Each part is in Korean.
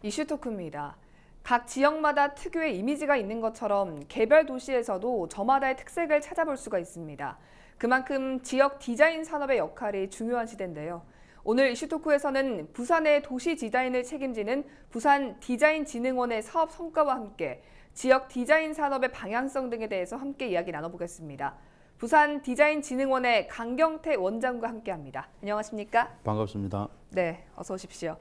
이슈 토크입니다. 각 지역마다 특유의 이미지가 있는 것처럼 개별 도시에서도 저마다의 특색을 찾아볼 수가 있습니다. 그만큼 지역 디자인 산업의 역할이 중요한 시대인데요. 오늘 이슈 토크에서는 부산의 도시 디자인을 책임지는 부산 디자인진흥원의 사업 성과와 함께 지역 디자인 산업의 방향성 등에 대해서 함께 이야기 나눠보겠습니다. 부산 디자인진흥원의 강경태 원장과 함께합니다. 안녕하십니까? 반갑습니다. 네, 어서 오십시오.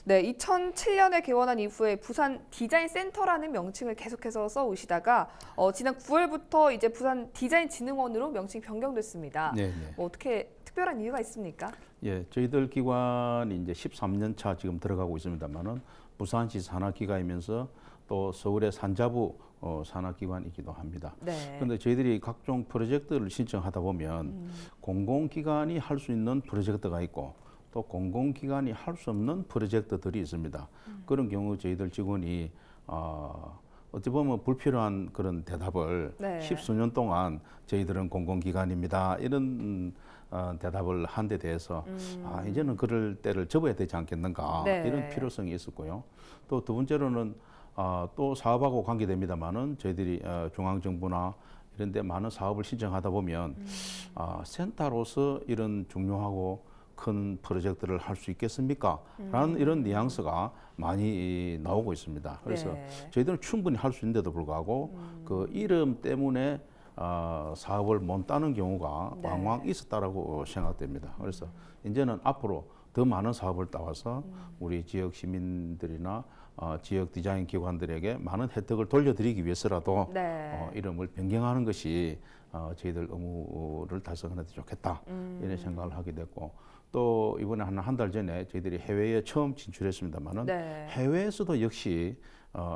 네, 2007년에 개원한 이후에 부산 디자인 센터라는 명칭을 계속해서 써오시다가 지난 9월부터 이제 부산 디자인진흥원으로 명칭이 변경됐습니다. 네, 네. 뭐 어떻게 특별한 이유가 있습니까? 예, 저희들 기관이 이제 13년 차 지금 들어가고 있습니다만은 부산시 산하기관이면서 또 서울의 산자부 산하기관이기도 합니다. 네. 그런데 저희들이 각종 프로젝트를 신청하다 보면 공공기관이 할 수 있는 프로젝트가 있고 또 공공기관이 할 수 없는 프로젝트들이 있습니다. 그런 경우 저희들 직원이 어찌 보면 불필요한 그런 대답을 네. 십수년 동안 저희들은 공공기관입니다. 이런 대답을 한 데 대해서 이제는 그럴 때를 접어야 되지 않겠는가 네. 이런 필요성이 있었고요. 또 두 번째로는 또 사업하고 관계됩니다만은 저희들이 중앙정부나 이런 데 많은 사업을 신청하다 보면 센터로서 이런 중요하고 큰 프로젝트를 할 수 있겠습니까? 라는 이런 뉘앙스가 많이 나오고 있습니다. 그래서 네. 저희들은 충분히 할 수 있는데도 불구하고 그 이름 때문에 사업을 못 따는 경우가 네. 왕왕 있었다라고 생각됩니다. 그래서 이제는 앞으로 더 많은 사업을 따와서 우리 지역 시민들이나 지역 디자인 기관들에게 많은 혜택을 돌려드리기 위해서라도 네. 이름을 변경하는 것이 저희들 의무를 달성하는 데 좋겠다 이런 생각을 하게 됐고 또 이번에 한 달 전에 저희들이 해외에 처음 진출했습니다만은 네. 해외에서도 역시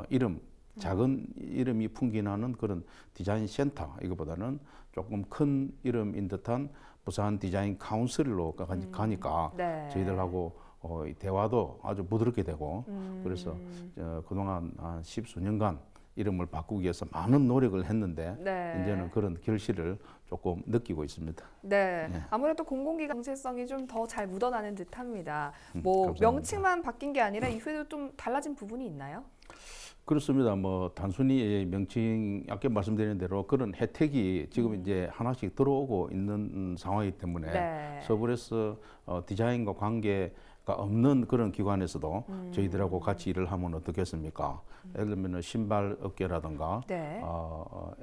이름 작은 이름이 풍기나는 그런 디자인 센터 이거보다는 조금 큰 이름인 듯한 부산 디자인 카운슬로 가니까 네. 저희들하고 대화도 아주 부드럽게 되고 그래서 그동안 한 십수년간 이름을 바꾸기 위해서 많은 노력을 했는데 네. 이제는 그런 결실을 조금 느끼고 있습니다. 네. 네. 아무래도 공공기관 정체성이 좀 더 잘 묻어나는 듯합니다. 뭐 감사합니다. 명칭만 바뀐 게 아니라 이후에도 좀 달라진 부분이 있나요? 그렇습니다. 뭐 단순히 명칭 아까 말씀드린 대로 그런 혜택이 지금 이제 하나씩 들어오고 있는 상황이기 때문에 네. 서울에서 디자인과 관계가 없는 그런 기관에서도 저희들하고 같이 일을 하면 어떻겠습니까? 예를 들면 신발 업계라든가 네.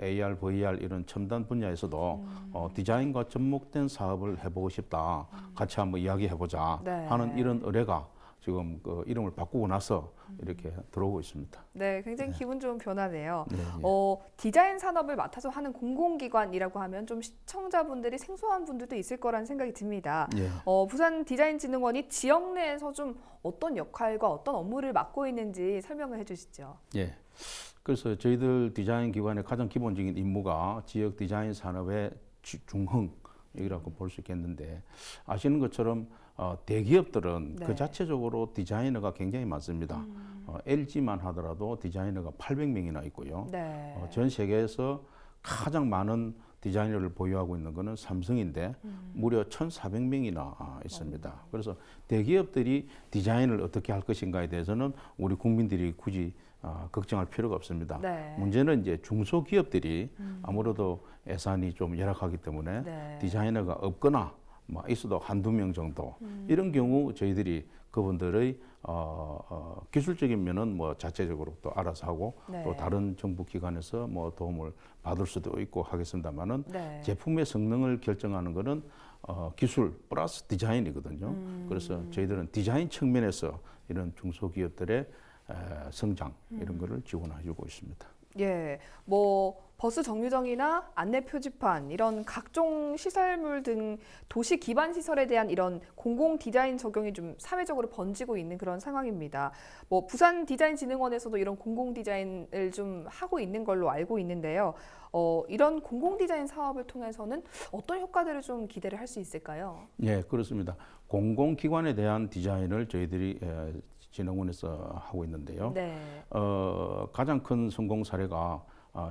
AR, VR 이런 첨단 분야에서도 디자인과 접목된 사업을 해보고 싶다. 같이 한번 이야기해보자 네. 하는 이런 의뢰가 지금 그 이름을 바꾸고 나서 이렇게 들어오고 있습니다. 네, 굉장히 기분 좋은 변화네요. 네, 네. 디자인 산업을 맡아서 하는 공공기관이라고 하면 좀 시청자분들이 생소한 분들도 있을 거라는 생각이 듭니다. 예. 부산 디자인진흥원이 지역 내에서 좀 어떤 역할과 어떤 업무를 맡고 있는지 설명을 해주시죠. 예. 그래서 저희들 디자인 기관의 가장 기본적인 임무가 지역 디자인 산업의 중흥이라고 볼 수 있겠는데 아시는 것처럼 대기업들은 네. 그 자체적으로 디자이너가 굉장히 많습니다. LG만 하더라도 디자이너가 800명이나 있고요. 네. 전 세계에서 가장 많은 디자이너를 보유하고 있는 것은 삼성인데 무려 1,400명이나 있습니다. 그래서 대기업들이 디자인을 어떻게 할 것인가에 대해서는 우리 국민들이 굳이 걱정할 필요가 없습니다. 네. 문제는 이제 중소기업들이 아무래도 예산이 좀 열악하기 때문에 네. 디자이너가 없거나 뭐 있어도 한두 명 정도 이런 경우 저희들이 그분들의 기술적인 면은 뭐 자체적으로 또 알아서 하고 네. 또 다른 정부 기관에서 뭐 도움을 받을 수도 있고 하겠습니다만은 네. 제품의 성능을 결정하는 것은 기술 플러스 디자인이거든요. 그래서 저희들은 디자인 측면에서 이런 중소기업들의 성장 이런 거를 지원해주고 있습니다. 예, 뭐 버스 정류장이나 안내 표지판 이런 각종 시설물 등 도시 기반 시설에 대한 이런 공공 디자인 적용이 좀 사회적으로 번지고 있는 그런 상황입니다. 뭐 부산 디자인진흥원에서도 이런 공공 디자인을 좀 하고 있는 걸로 알고 있는데요. 이런 공공 디자인 사업을 통해서는 어떤 효과들을 좀 기대를 할 수 있을까요? 예, 그렇습니다. 공공기관에 대한 디자인을 저희들이 진흥원에서 하고 있는데요. 네. 가장 큰 성공 사례가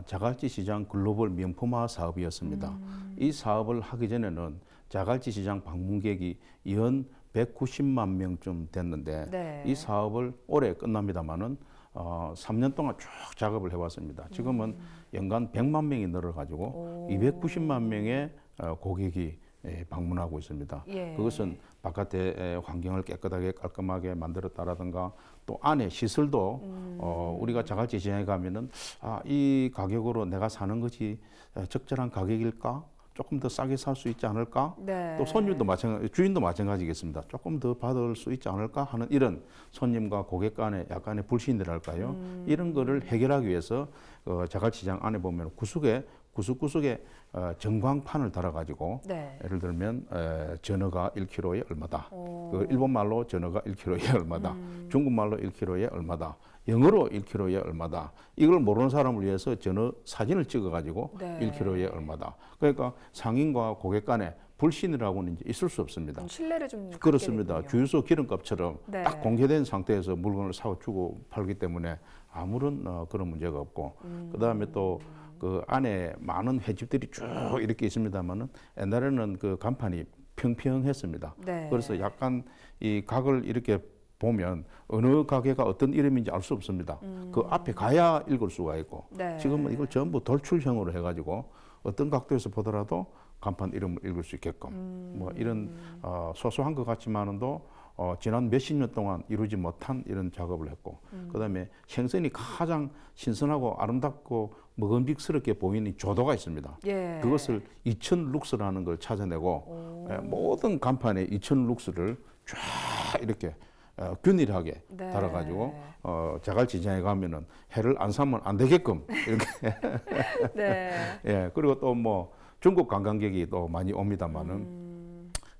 자갈치 시장 글로벌 명품화 사업이었습니다. 이 사업을 하기 전에는 자갈치 시장 방문객이 연 190만 명쯤 됐는데 네. 이 사업을 올해 끝납니다마는 3년 동안 쭉 작업을 해왔습니다. 지금은 연간 100만 명이 늘어가지고 290만 명의 고객이 방문하고 있습니다. 예. 그것은 바깥의 환경을 깨끗하게 깔끔하게 만들었다라든가 또 안에 시설도 우리가 자갈치 시장에 가면은 이 가격으로 내가 사는 것이 적절한 가격일까? 조금 더 싸게 살 수 있지 않을까? 네. 또 손님도 주인도 마찬가지겠습니다. 조금 더 받을 수 있지 않을까 하는 이런 손님과 고객 간의 약간의 불신이랄까요? 이런 거를 해결하기 위해서 자갈치장 안에 보면 구석구석에 전광판을 달아가지고 네. 예를 들면 전어가 1kg에 얼마다, 그 일본말로 전어가 1kg에 얼마다, 중국말로 1kg에 얼마다, 영어로 1kg에 얼마다. 이걸 모르는 사람을 위해서 전어 사진을 찍어가지고 네. 1kg에 얼마다. 그러니까 상인과 고객 간에 불신이라고는 이제 있을 수 없습니다. 신뢰를 좀 갖게 그렇습니다. 되군요. 주유소 기름값처럼 네. 딱 공개된 상태에서 물건을 사주고 팔기 때문에 아무런 그런 문제가 없고 그다음에 또 그 안에 많은 횟집들이 쭉 이렇게 있습니다만은 옛날에는 그 간판이 평평했습니다. 네. 그래서 약간 이 각을 이렇게 보면 어느 가게가 어떤 이름인지 알 수 없습니다. 그 앞에 가야 읽을 수가 있고 네. 지금은 이걸 전부 돌출형으로 해가지고 어떤 각도에서 보더라도 간판 이름을 읽을 수 있게끔 뭐 이런 소소한 것 같지만은도 지난 몇십 년 동안 이루지 못한 이런 작업을 했고 그다음에 생선이 가장 신선하고 아름답고 먹음직스럽게 보이는 조도가 있습니다. 예. 그것을 2000 룩스라는 걸 찾아내고 모든 간판에 2000 룩스를 쫙 이렇게 균일하게 네. 달아가지고 자갈치장에 가면은 해를 안 사면 안 되게끔 이렇게 네. 예 그리고 또 뭐 중국 관광객이 또 많이 옵니다만은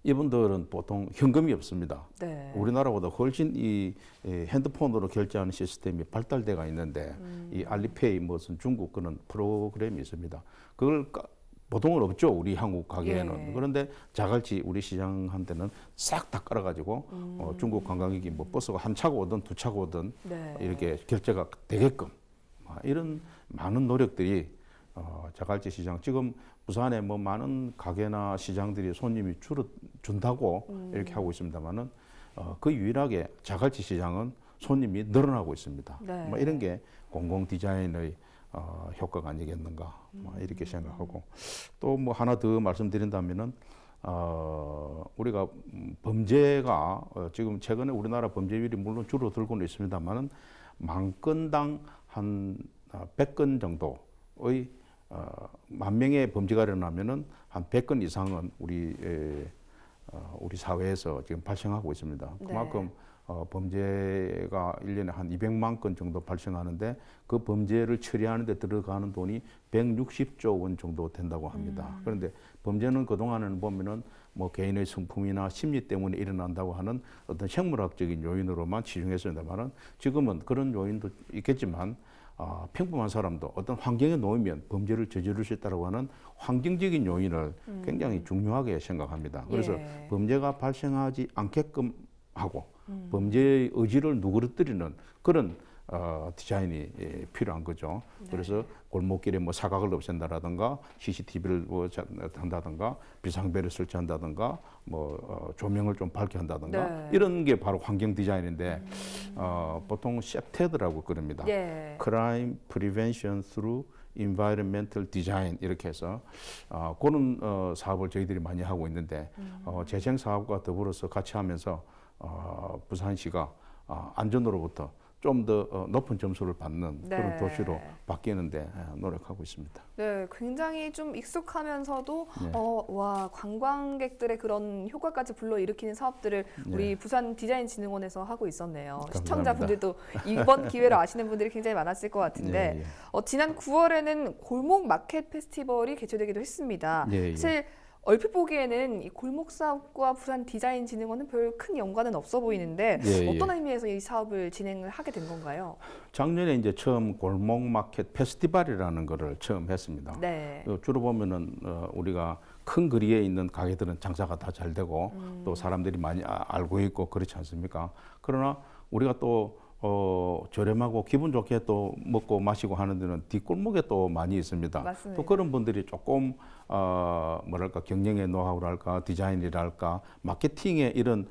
이분들은 보통 현금이 없습니다. 네. 우리나라보다 훨씬 이 핸드폰으로 결제하는 시스템이 발달돼가 있는데 이 알리페이 무슨 중국 그런 프로그램이 있습니다. 그걸 보통은 없죠 우리 한국 가게에는. 예. 그런데 자갈치 우리 시장한테는 싹 다 깔아가지고 중국 관광객이 뭐 버스가 한 차고 오든 두 차고 오든 네. 이렇게 결제가 되게끔 이런 많은 노력들이 자갈치 시장 지금 부산에 뭐 많은 가게나 시장들이 손님이 줄어준다고 이렇게 하고 있습니다만은 그 유일하게 자갈치 시장은 손님이 늘어나고 있습니다. 네. 뭐 이런 게 공공 디자인의 효과가 아니겠는가 이렇게 생각하고 또 뭐 하나 더 말씀드린다면은 우리가 범죄가 지금 최근에 우리나라 범죄율이 물론 줄어들고는 있습니다만은 만 건당 한 100건 정도의 만 명의 범죄가 일어나면은 한 100건 이상은 우리 사회에서 지금 발생하고 있습니다. 그만큼 범죄가 1년에 한 200만 건 정도 발생하는데 그 범죄를 처리하는 데 들어가는 돈이 160조 원 정도 된다고 합니다. 그런데 범죄는 그동안은 보면은 뭐 개인의 성품이나 심리 때문에 일어난다고 하는 어떤 생물학적인 요인으로만 치중했습니다만은 지금은 그런 요인도 있겠지만 평범한 사람도 어떤 환경에 놓이면 범죄를 저지를 수 있다고 하는 환경적인 요인을 굉장히 중요하게 생각합니다. 그래서 예. 범죄가 발생하지 않게끔 하고 범죄의 의지를 누그러뜨리는 그런 디자인이 필요한 거죠. 그래서 골목길에 뭐 사각을 없앤다라든가 CCTV를 한다든가 비상벨을 설치한다든가 뭐 조명을 좀 밝게 한다든가 네. 이런 게 바로 환경 디자인인데 보통 셉테드라고 그럽니다. 예. Crime Prevention Through Environmental Design 이렇게 해서 그런 사업을 저희들이 많이 하고 있는데 재생 사업과 더불어서 같이 하면서 부산시가 안전으로부터 좀 더 높은 점수를 받는 네. 그런 도시로 바뀌는데 노력하고 있습니다. 네, 굉장히 좀 익숙하면서도 네. 와 관광객들의 그런 효과까지 불러일으키는 사업들을 우리 네. 부산 디자인진흥원에서 하고 있었네요. 감사합니다. 시청자분들도 이번 기회로 아시는 분들이 굉장히 많았을 것 같은데 예, 예. 지난 9월에는 골목 마켓 페스티벌이 개최되기도 했습니다. 예, 예. 사실 얼핏 보기에는 이 골목 사업과 부산 디자인진흥원은 별 큰 연관은 없어 보이는데 예, 어떤 의미에서 이 사업을 진행을 하게 된 건가요? 작년에 이제 처음 골목 마켓 페스티벌이라는 거를 처음 했습니다. 네. 주로 보면은 우리가 큰 거리에 있는 가게들은 장사가 다 잘 되고 또 사람들이 많이 알고 있고 그렇지 않습니까? 그러나 우리가 또 저렴하고 기분 좋게 또 먹고 마시고 하는 데는 뒷골목에 또 많이 있습니다. 맞습니다. 또 그런 분들이 조금 뭐랄까 경영의 노하우랄까 디자인이랄까 마케팅의 이런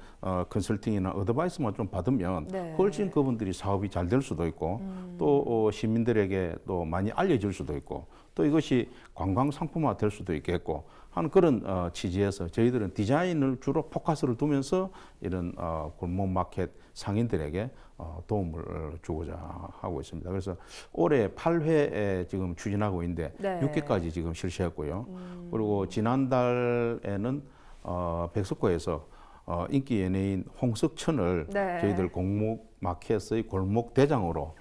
컨설팅이나 어드바이스만 좀 받으면 네. 훨씬 그분들이 사업이 잘 될 수도 있고 또 시민들에게 또 많이 알려질 수도 있고 또 이것이 관광 상품화 될 수도 있겠고 하는 그런 취지에서 저희들은 디자인을 주로 포커스를 두면서 이런 골목 마켓 상인들에게 도움을 주고자 하고 있습니다. 그래서 올해 8회 지금 추진하고 있는데 네. 6회까지 지금 실시했고요. 그리고 지난달에는 백석고에서 인기 연예인 홍석천을 네. 저희들 골목 마켓의 골목 대장으로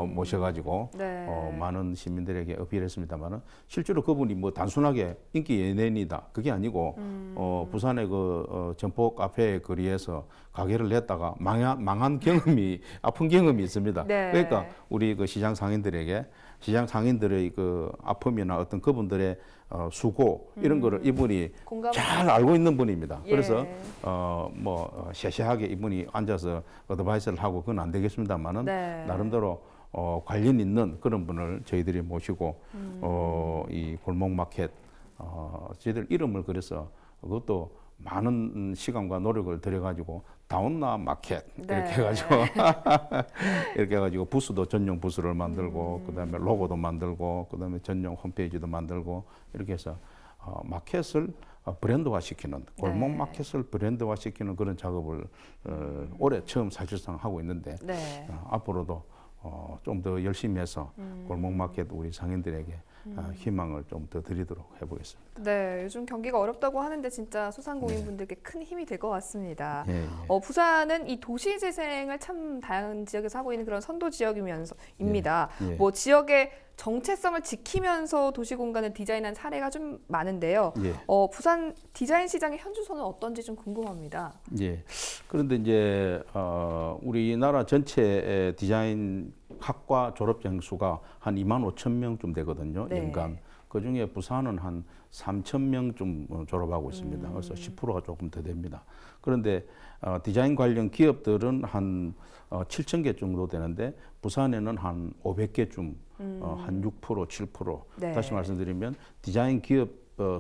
모셔가지고 네. 많은 시민들에게 어필했습니다만은 실제로 그분이 뭐 단순하게 인기 연예인이다 그게 아니고 부산의 그 점포 카페 거리에서 가게를 냈다가 망한 경험이 아픈 경험이 있습니다. 네. 그러니까 우리 그 시장 상인들의 그 아픔이나 어떤 그분들의 수고 이런 거를 이분이 잘 알고 있는 분입니다. 예. 그래서 세세하게 이분이 앉아서 어드바이스를 하고 그건 안 되겠습니다만은 네. 나름대로 관련 있는 그런 분을 저희들이 모시고 이 골목 마켓 저희들 이름을 그래서 그것도 많은 시간과 노력을 들여가지고 다운나 마켓 네. 이렇게 해가지고 이렇게 해가지고 부스도 전용 부스를 만들고 그다음에 로고도 만들고 그다음에 전용 홈페이지도 만들고 이렇게 해서 마켓을 브랜드화 시키는 골목 네. 마켓을 브랜드화 시키는 그런 작업을 올해 처음 사실상 하고 있는데 네. 앞으로도 좀 더 열심히 해서 골목 마켓 우리 상인들에게 희망을 좀 더 드리도록 해보겠습니다. 네, 요즘 경기가 어렵다고 하는데 진짜 소상공인분들께 큰 힘이 될 것 같습니다. 예, 예. 부산은 이 도시 재생을 참 다양한 지역에서 하고 있는 그런 선도 지역입니다. 예, 예. 뭐 지역의 정체성을 지키면서 도시 공간을 디자인한 사례가 좀 많은데요. 예. 부산 디자인 시장의 현주소는 어떤지 좀 궁금합니다. 예. 그런데 이제 우리나라 전체 디자인 학과 졸업생 수가 한 2만 5천 명쯤 되거든요. 네. 연간. 그 중에 부산은 한 3천 명쯤 졸업하고 있습니다. 그래서 10%가 조금 더 됩니다. 그런데 디자인 관련 기업들은 한 7천 개 정도 되는데 부산에는 한 500개쯤 한 6%, 7%. 네. 다시 말씀드리면 디자인 기업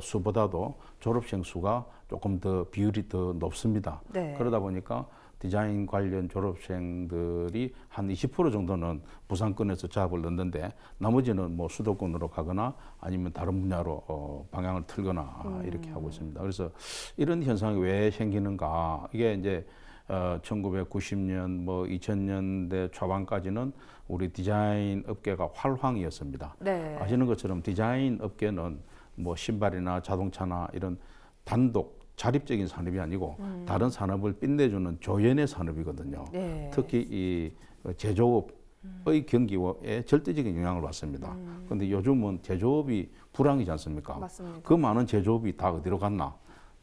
수보다도 졸업생 수가 조금 더 비율이 더 높습니다. 네. 그러다 보니까 디자인 관련 졸업생들이 한 20% 정도는 부산권에서 잡을 넣는데 나머지는 뭐 수도권으로 가거나 아니면 다른 분야로 방향을 틀거나 이렇게 하고 있습니다. 그래서 이런 현상이 왜 생기는가? 이게 이제 1990년 뭐 2000년대 초반까지는 우리 디자인 업계가 활황이었습니다. 네. 아시는 것처럼 디자인 업계는 뭐 신발이나 자동차나 이런 단독 자립적인 산업이 아니고 다른 산업을 빛내주는 조연의 산업이거든요. 네. 특히 이 제조업의 경기에 절대적인 영향을 받습니다. 그런데 요즘은 제조업이 불황이지 않습니까? 맞습니다. 그 많은 제조업이 다 어디로 갔나?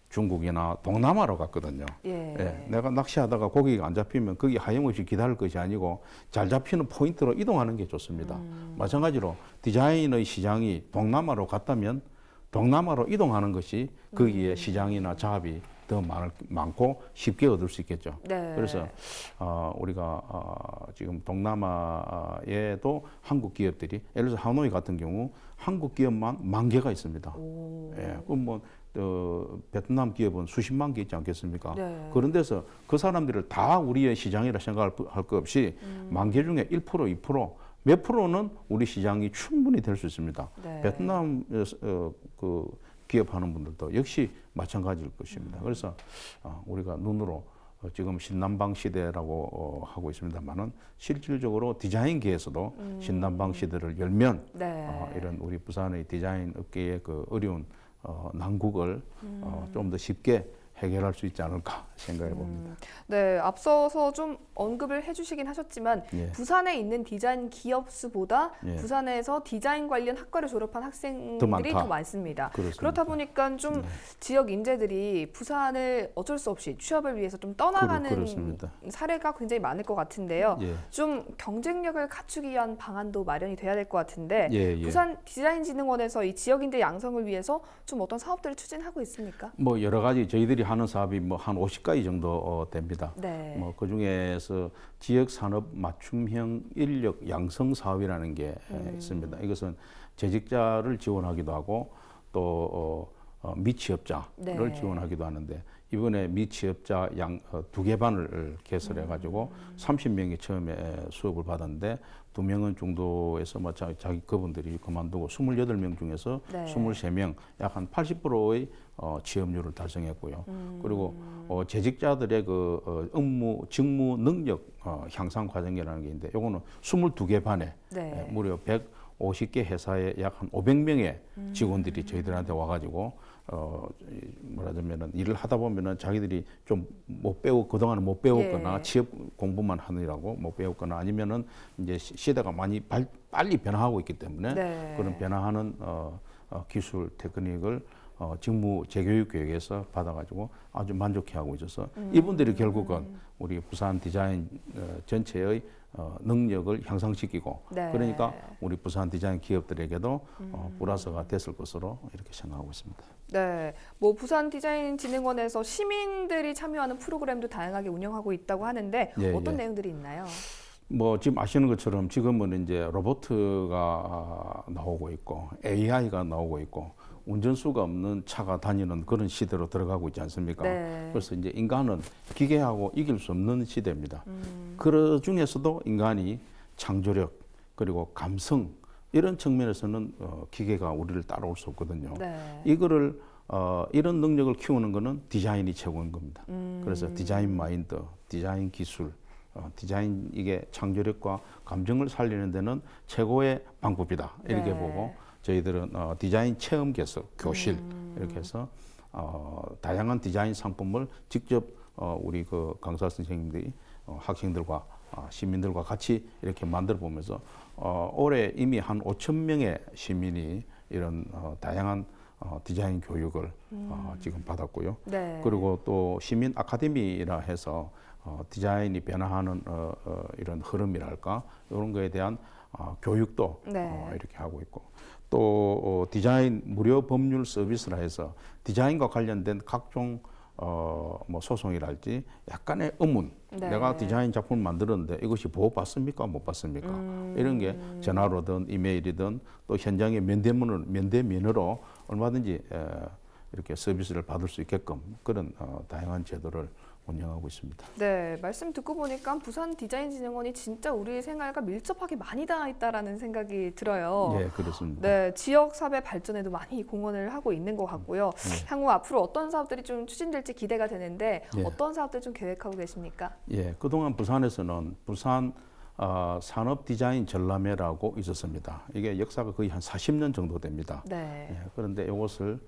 중국이나 동남아로 갔거든요. 예. 예, 내가 낚시하다가 고기가 안 잡히면 거기 하염없이 기다릴 것이 아니고 잘 잡히는 포인트로 이동하는 게 좋습니다. 마찬가지로 디자인의 시장이 동남아로 갔다면 동남아로 이동하는 것이 거기에 시장이나 자합이 더 많고 쉽게 얻을 수 있겠죠. 네. 그래서 우리가 지금 동남아에도 한국 기업들이 예를 들어서 하노이 같은 경우 한국 기업만 10,000개가 있습니다. 오. 예, 그럼 뭐 베트남 기업은 수십만 개 있지 않겠습니까? 네. 그런 데서 그 사람들을 다 우리의 시장이라 생각할 것 없이 10,000개 중에 1%, 2%, 몇 프로는 우리 시장이 충분히 될 수 있습니다. 네. 베트남에서 그 기업하는 분들도 역시 마찬가지일 것입니다. 그래서 우리가 눈으로 지금 신남방 시대라고 하고 있습니다만은 실질적으로 디자인계에서도 신남방 시대를 열면 네. 이런 우리 부산의 디자인 업계의 그 어려운 난국을 좀 더 쉽게 해결할 수 있지 않을까 생각해 봅니다. 네, 앞서서 좀 언급을 해주시긴 하셨지만 예. 부산에 있는 디자인 기업 수보다 예. 부산에서 디자인 관련 학과를 졸업한 학생들이 더 많다. 더 많습니다. 그렇습니다. 그렇다 보니까 좀 지역 인재들이 부산을 어쩔 수 없이 취업을 위해서 좀 떠나가는 그렇습니다. 사례가 굉장히 많을 것 같은데요. 예. 좀 경쟁력을 갖추기 위한 방안도 마련이 돼야 될 것 같은데 예, 예. 부산 디자인진흥원에서 이 지역 인재 양성을 위해서 좀 어떤 사업들을 추진하고 있습니까? 뭐 여러 가지 저희들이 하는 사업이 뭐 한 50가지 정도 됩니다. 네. 뭐 그중에서 지역 산업 맞춤형 인력 양성 사업이라는 게 있습니다. 이것은 재직자를 지원하기도 하고 또 미취업자를 네. 지원하기도 하는데 이번에 미취업자 두 개 반을 개설해 가지고 30명이 처음에 수업을 받았는데 2명은 중도에서 뭐 자기 그분들이 그만두고 28명 중에서 네. 23명 약 한 80%의 취업률을 달성했고요. 그리고 재직자들의 그 업무 직무 능력 향상 과정이라는 게 있는데 요거는 22개 반에 네. 무려 150개 회사에 약 한 500명의 직원들이 저희들한테 와가지고 뭐라자면은 일을 하다 보면은 자기들이 좀 못 배우 그동안은 못 배웠거나 예. 취업 공부만 하느라고 못 배웠거나 아니면은 이제 시대가 많이 빨리 변화하고 있기 때문에 네. 그런 변화하는 기술 테크닉을 직무 재교육 교육에서 받아가지고 아주 만족해하고 있어서 이분들이 결국은 우리 부산 디자인 전체의 능력을 향상시키고 네. 그러니까 우리 부산 디자인 기업들에게도 플러스가 됐을 것으로 이렇게 생각하고 있습니다. 네, 뭐 부산 디자인진흥원에서 시민들이 참여하는 프로그램도 다양하게 운영하고 있다고 하는데 예, 어떤 예. 내용들이 있나요? 뭐 지금 아시는 것처럼 지금은 이제 로봇가 나오고 있고 AI가 나오고 있고 운전수가 없는 차가 다니는 그런 시대로 들어가고 있지 않습니까? 네. 그래서 이제 인간은 기계하고 이길 수 없는 시대입니다. 그 중에서도 인간이 창조력 그리고 감성 이런 측면에서는 기계가 우리를 따라올 수 없거든요. 네. 이거를 이런 능력을 키우는 거는 디자인이 최고인 겁니다. 그래서 디자인 마인드, 디자인 기술, 디자인 이게 창조력과 감정을 살리는 데는 최고의 방법이다. 이렇게 네. 보고 저희들은 디자인 체험 개석, 교실 이렇게 해서 다양한 디자인 상품을 직접 우리 그 강사 선생님들이 학생들과 시민들과 같이 이렇게 만들어 보면서 올해 이미 한 5천 명의 시민이 이런 다양한 디자인 교육을 지금 받았고요. 네. 그리고 또 시민 아카데미라 해서 디자인이 변화하는 이런 흐름이랄까 이런 거에 대한 교육도 네. 이렇게 하고 있고 또 디자인 무료 법률 서비스라 해서 디자인과 관련된 각종 뭐 소송이랄지 약간의 의문 네. 내가 디자인 작품을 만들었는데 이것이 보호받습니까 못 받습니까 이런 게 전화로든 이메일이든 또 현장의 면대면으로 얼마든지 이렇게 서비스를 받을 수 있게끔 그런 다양한 제도를 운영하고 있습니다. 네, 말씀 듣고 보니까 부산 디자인진흥원이 진짜 우리 생활과 밀접하게 많이 닿아 있다라는 생각이 들어요. 예, 그렇습니다. 네, 지역 사회 발전에도 많이 공헌을 하고 있는 것 같고요. 향후 앞으로 어떤 사업들이 좀 추진될지 기대가 되는데 예. 어떤 사업들 좀 계획하고 계십니까? 예, 그동안 부산에서는 부산 산업 디자인 전람회라고 있었습니다. 이게 역사가 거의 한 40년 정도 됩니다. 네. 예, 그런데 이것을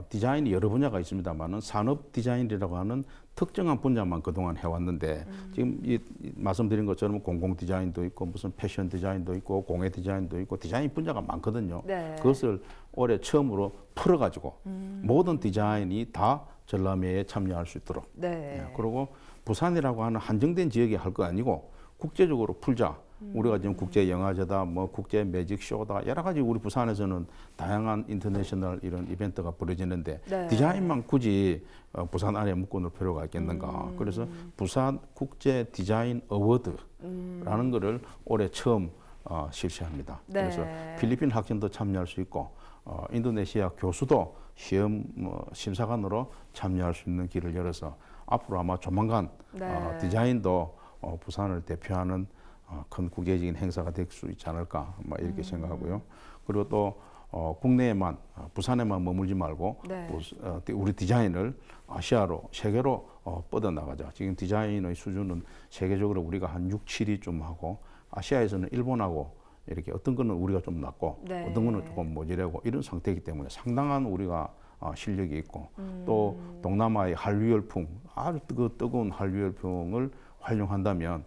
디자인이 여러 분야가 있습니다만은 산업 디자인이라고 하는 특정한 분야만 그동안 해왔는데 지금 이 말씀드린 것처럼 공공 디자인도 있고 무슨 패션 디자인도 있고 공예 디자인도 있고 디자인 분야가 많거든요. 네. 그것을 올해 처음으로 풀어가지고 모든 디자인이 다 전람회에 참여할 수 있도록. 네. 예, 그리고 부산이라고 하는 한정된 지역에 할 거 아니고 국제적으로 풀자. 우리가 지금 국제 영화제다, 뭐 국제 매직 쇼다 여러 가지 우리 부산에서는 다양한 인터내셔널 이런 이벤트가 벌어지는데 네. 디자인만 굳이 부산 안에 묶어놓을 필요가 있겠는가? 그래서 부산 국제 디자인 어워드라는 거를 올해 처음 실시합니다. 네. 그래서 필리핀 학생도 참여할 수 있고 인도네시아 교수도 시험 심사관으로 참여할 수 있는 길을 열어서 앞으로 아마 조만간 네. 디자인도 부산을 대표하는 큰 국제적인 행사가 될 수 있지 않을까 뭐 이렇게 생각하고요. 그리고 또 국내에만 부산에만 머물지 말고 네. 우리 디자인을 아시아로 세계로 뻗어나가자. 지금 디자인의 수준은 세계적으로 우리가 한 6, 7위 좀 하고 아시아에서는 일본하고 이렇게 어떤 거는 우리가 좀 낮고 네. 어떤 거는 조금 모자라고 이런 상태이기 때문에 상당한 우리가 실력이 있고 또 동남아의 한류 열풍 아주 뜨거운 한류 열풍을 활용한다면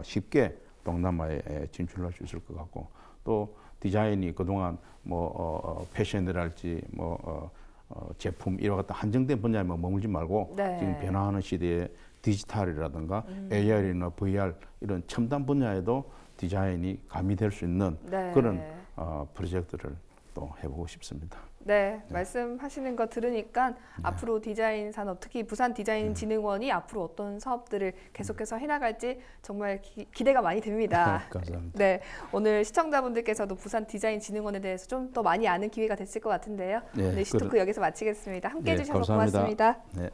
쉽게 동남아에 진출할 수 있을 것 같고 또 디자인이 그동안 뭐 패션이랄지 뭐 제품 이와 같은 한정된 분야에만 머물지 말고 네. 지금 변화하는 시대에 디지털이라든가 AR이나 VR 이런 첨단 분야에도 디자인이 가미될 수 있는 네. 그런 프로젝트를 또 해보고 싶습니다. 네, 말씀하시는 거 들으니까 앞으로 디자인 산업, 특히 부산 디자인진흥원이 앞으로 어떤 사업들을 계속해서 해나갈지 정말 기대가 많이 됩니다. 감사합니다. 네, 오늘 시청자분들께서도 부산 디자인진흥원에 대해서 좀 더 많이 아는 기회가 됐을 것 같은데요. 네, 네, 시토크 여기서 마치겠습니다. 함께해 네, 주셔서 감사합니다. 고맙습니다. 네.